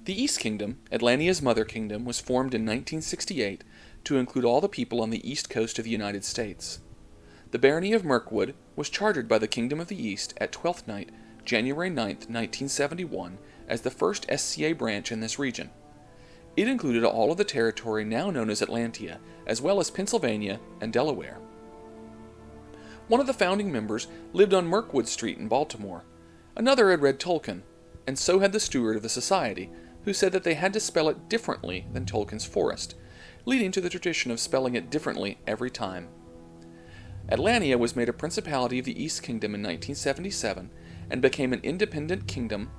The East Kingdom, Atlantia's mother kingdom, was formed in 1968 to include all the people on the east coast of the United States. The Barony of Mirkwood was chartered by the Kingdom of the East at Twelfth Night, January 9, 1971, as the first SCA branch in this region. It included all of the territory now known as Atlantia, as well as Pennsylvania and Delaware. One of the founding members lived on Mirkwood Street in Baltimore. Another had read Tolkien, and so had the steward of the society, who said that they had to spell it differently than Tolkien's forest, leading to the tradition of spelling it differently every time. Atlantia was made a Principality of the East Kingdom in 1977 and became an independent kingdom,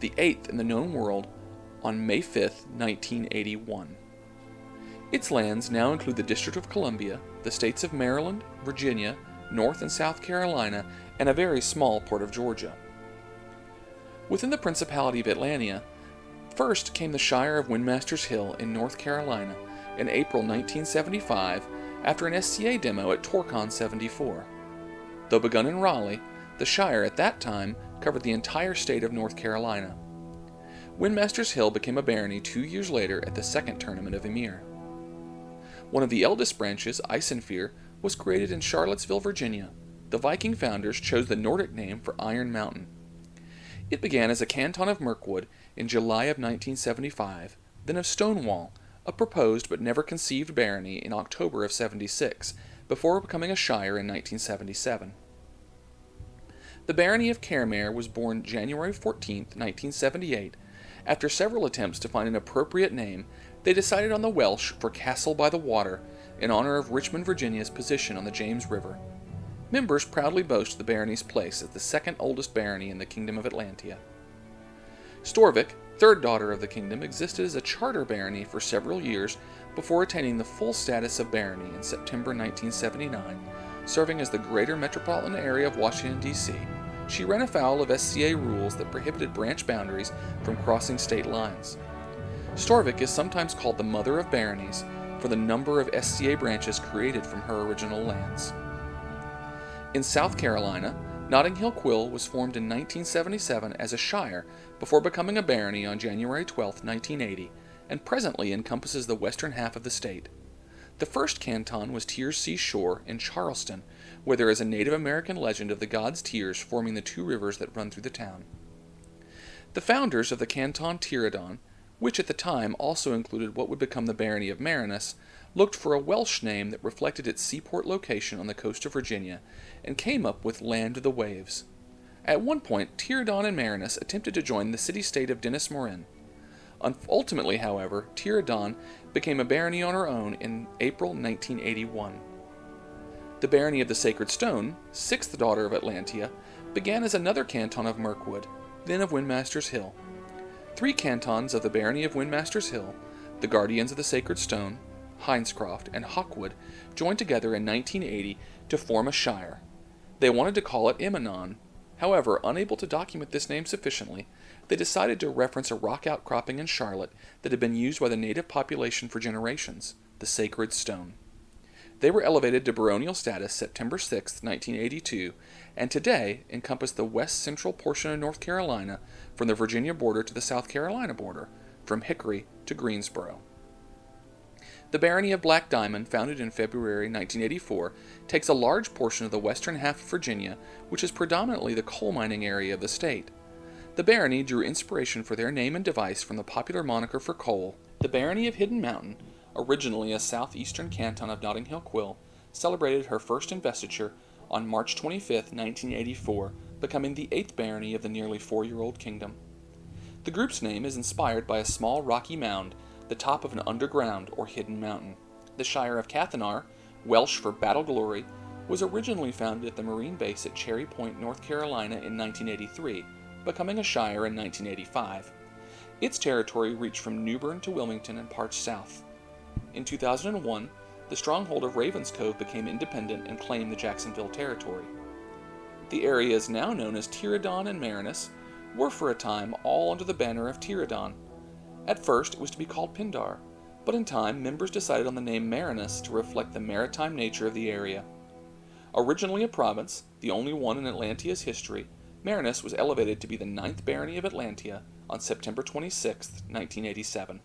the eighth in the known world, on May 5, 1981. Its lands now include the District of Columbia, the states of Maryland, Virginia, North and South Carolina, and a very small part of Georgia. Within the Principality of Atlantia, first came the Shire of Windmaster's Hill in North Carolina in April 1975 after an SCA demo at Torcon 74. Though begun in Raleigh, the Shire at that time covered the entire state of North Carolina. Windmaster's Hill became a barony 2 years later at the second tournament of Emir. One of the eldest branches, Eisenfear, was created in Charlottesville, Virginia. The Viking founders chose the Nordic name for Iron Mountain. It began as a canton of Mirkwood in July of 1975, then of Stonewall, a proposed but never conceived barony in October of 76, before becoming a shire in 1977. The Barony of Caremare was born January 14, 1978. After several attempts to find an appropriate name, they decided on the Welsh for Castle by the Water, in honor of Richmond, Virginia's position on the James River. Members proudly boast the barony's place as the second oldest barony in the Kingdom of Atlantia. Storvik, third daughter of the kingdom, existed as a charter barony for several years before attaining the full status of barony in September 1979, serving as the greater metropolitan area of Washington, D.C. She ran afoul of SCA rules that prohibited branch boundaries from crossing state lines. Storvik is sometimes called the Mother of Baronies for the number of SCA branches created from her original lands. In South Carolina, Notting Hill Quill was formed in 1977 as a shire before becoming a barony on January 12, 1980, and presently encompasses the western half of the state. The first canton was Tears Sea Shore in Charleston, where there is a Native American legend of the god's tears forming the two rivers that run through the town. The founders of the Canton Tierradon, which at the time also included what would become the Barony of Marinus, looked for a Welsh name that reflected its seaport location on the coast of Virginia, and came up with Land of the Waves. At one point, Tierradon and Marinus attempted to join the city-state of Dennis-Morin. Ultimately, however, Tierradon became a barony on her own in April 1981. The Barony of the Sacred Stone, sixth daughter of Atlantia, began as another canton of Mirkwood, then of Windmaster's Hill. 3 cantons of the Barony of Windmaster's Hill, the Guardians of the Sacred Stone, Hinescroft, and Hawkwood, joined together in 1980 to form a shire. They wanted to call it Imanon. However, unable to document this name sufficiently, they decided to reference a rock outcropping in Charlotte that had been used by the native population for generations, the Sacred Stone. They were elevated to baronial status September 6, 1982, and today encompass the west-central portion of North Carolina from the Virginia border to the South Carolina border, from Hickory to Greensboro. The Barony of Black Diamond, founded in February 1984, takes a large portion of the western half of Virginia, which is predominantly the coal mining area of the state. The barony drew inspiration for their name and device from the popular moniker for coal. The Barony of Hidden Mountain, originally a southeastern canton of Notting Hill Quill, celebrated her first investiture on March 25, 1984, becoming the 8th barony of the nearly 4-year-old kingdom. The group's name is inspired by a small rocky mound, the top of an underground or hidden mountain. The Shire of Cathanar, Welsh for Battle Glory, was originally founded at the Marine Base at Cherry Point, North Carolina in 1983, becoming a shire in 1985. Its territory reached from Newbern to Wilmington and parts south. In 2001, the stronghold of Ravens Cove became independent and claimed the Jacksonville territory. The areas now known as Tierradon and Marinus were for a time all under the banner of Tierradon. At first, it was to be called Pindar, but in time, members decided on the name Marinus to reflect the maritime nature of the area. Originally a province, the only one in Atlantia's history, Marinus was elevated to be the 9th barony of Atlantia on September 26, 1987.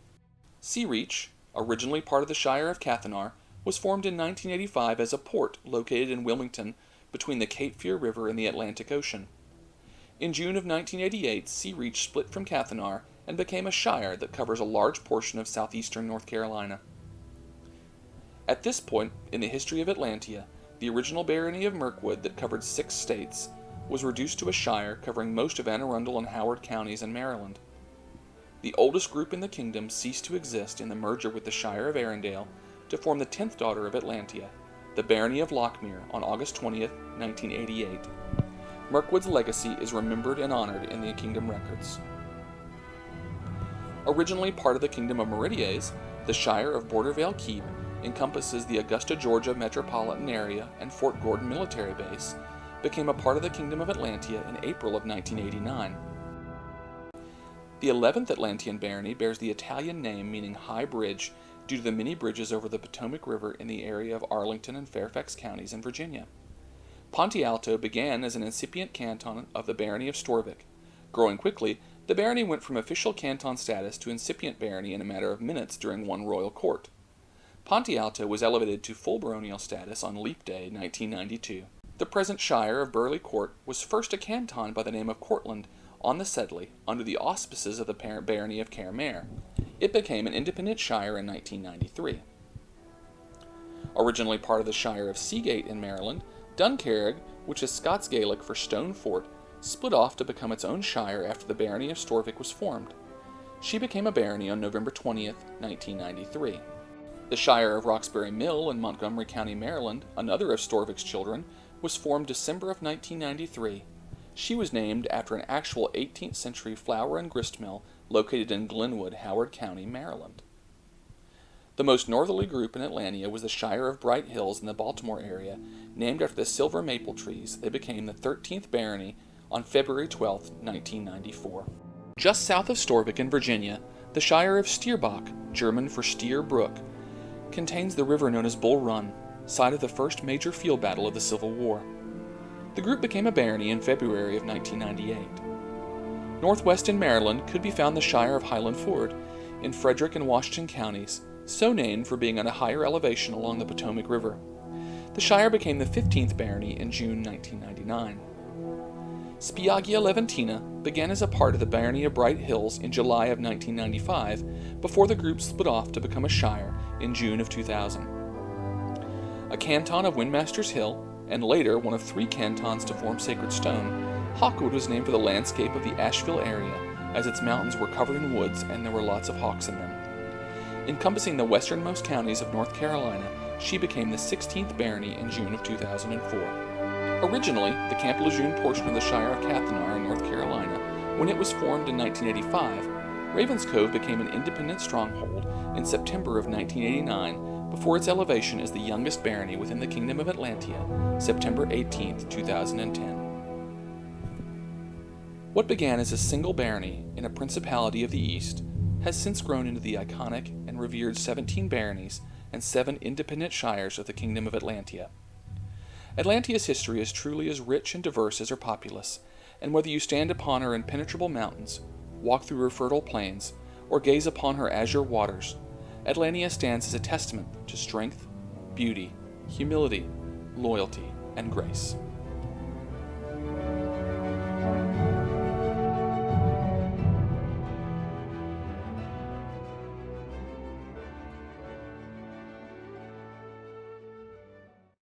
Sea Reach, originally part of the Shire of Cathanar, was formed in 1985 as a port located in Wilmington between the Cape Fear River and the Atlantic Ocean. In June of 1988, Sea Reach split from Cathanar and became a shire that covers a large portion of southeastern North Carolina. At this point in the history of Atlantia, the original barony of Mirkwood that covered 6 states was reduced to a shire covering most of Anne Arundel and Howard counties in Maryland. The oldest group in the kingdom ceased to exist in the merger with the Shire of Arundel to form the 10th daughter of Atlantia, the Barony of Lochmere, on August 20, 1988. Mirkwood's legacy is remembered and honored in the kingdom records. Originally part of the Kingdom of Meridies, the Shire of Bordervale Keep encompasses the Augusta, Georgia metropolitan area and Fort Gordon military base, became a part of the Kingdom of Atlantia in April of 1989. The 11th Atlantean barony bears the Italian name meaning high bridge due to the many bridges over the Potomac River in the area of Arlington and Fairfax counties in Virginia. Ponte Alto began as an incipient canton of the Barony of Storvik. Growing quickly, the barony went from official canton status to incipient barony in a matter of minutes during one royal court. Ponte Alto was elevated to full baronial status on Leap Day 1992. The present Shire of Burley Court was first a canton by the name of Cortland on the Sedley under the auspices of the parent Barony of Caremare. It became an independent shire in 1993. Originally part of the Shire of Seagate in Maryland, Duncarrig, which is Scots Gaelic for Stone Fort, split off to become its own shire after the Barony of Storvik was formed. She became a barony on November 20, 1993. The Shire of Roxbury Mill in Montgomery County, Maryland, another of Storvik's children, was formed December of 1993. She was named after an actual 18th century flour and grist mill located in Glenwood, Howard County, Maryland. The most northerly group in Atlantia was the Shire of Bright Hills in the Baltimore area, named after the silver maple trees. They became the 13th barony on February 12, 1994. Just south of Storvik in Virginia, the Shire of Stierbach, German for Stier Brook, contains the river known as Bull Run, site of the first major field battle of the Civil War. The group became a barony in February of 1998. Northwest in Maryland could be found the Shire of Highland Ford in Frederick and Washington counties, so named for being on a higher elevation along the Potomac River. The Shire became the 15th barony in June 1999. Spiaggia Leventina began as a part of the Barony of Bright Hills in July of 1995 before the group split off to become a shire in June of 2000. A canton of Windmaster's Hill, and later one of 3 cantons to form Sacred Stone, Hawkwood was named for the landscape of the Asheville area, as its mountains were covered in woods and there were lots of hawks in them. Encompassing the westernmost counties of North Carolina, she became the 16th barony in June of 2004. Originally, the Camp Lejeune portion of the Shire of Cathanar in North Carolina, when it was formed in 1985, Ravens Cove became an independent stronghold in September of 1989 before its elevation as the youngest barony within the Kingdom of Atlantia, September 18, 2010. What began as a single barony in a Principality of the East has since grown into the iconic and revered 17 baronies and 7 independent shires of the Kingdom of Atlantia. Atlantia's history is truly as rich and diverse as her populace, and whether you stand upon her impenetrable mountains, walk through her fertile plains, or gaze upon her azure waters, Atlantia stands as a testament to strength, beauty, humility, loyalty, and grace.